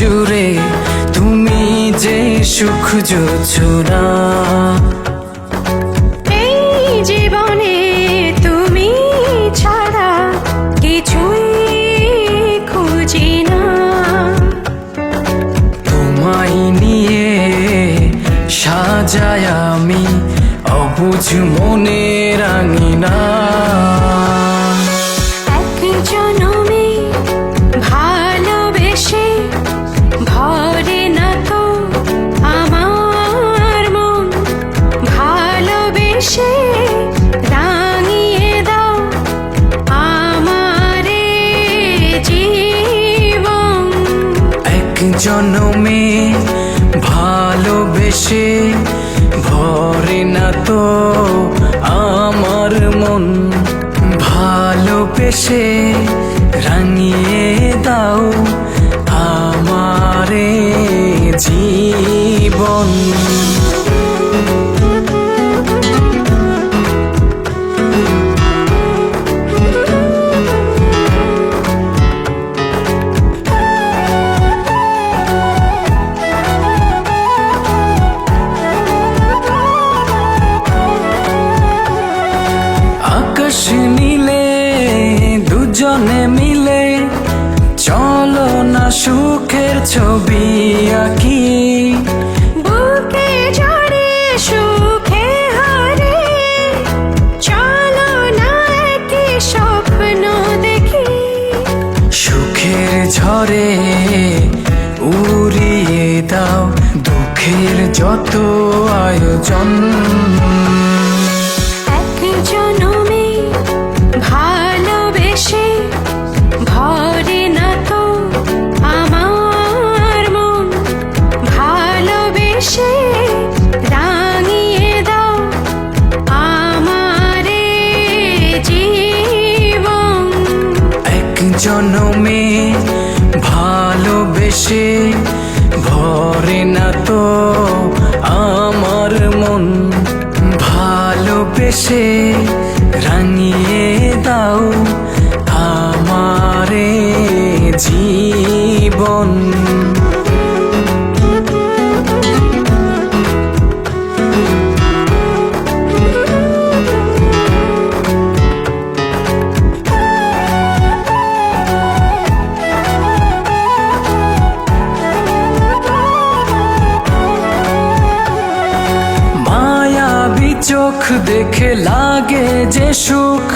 জুড়ে তুমি যে সুখ জোছনা। এই জীবনে তুমি ছাড়া কিছুই খুঁজি না। তোমায় নিয়ে সাজায় আমি অবুঝ মনের আঙিনা। এক জনমে ভালোবেসে ভরে না তো আমার মন। ভালোবেসে রাঙিয়ে দাও আমারে জীবন। এক জনমে ভালোবেসে ভরে না তো আমার মন। ভালোবেসে রাঙিয়ে দাও আমারে জীবন। আকাশ নীলে দুজনে মিলে চলো না সুখের ছবি আঁকি। বুকে ঝরে সুখে হারে চলো না একই স্বপ্ন দেখি। সুখের ঝড়ে উড়িয়ে দাও দুঃখের যত আয়োজন। এক জনমে ভালোবেসে ভরে না তো আমার মন। ভালোবেসে রাঙিয়ে দাও আমারে জীবন। এক জনমে ভালোবেসে ভরে না তো আমার মন। ভালোবেসে রাঙিয়ে দাও আমারে জীবন। মায়াবী চোখ দেখে লাগে যে সুখ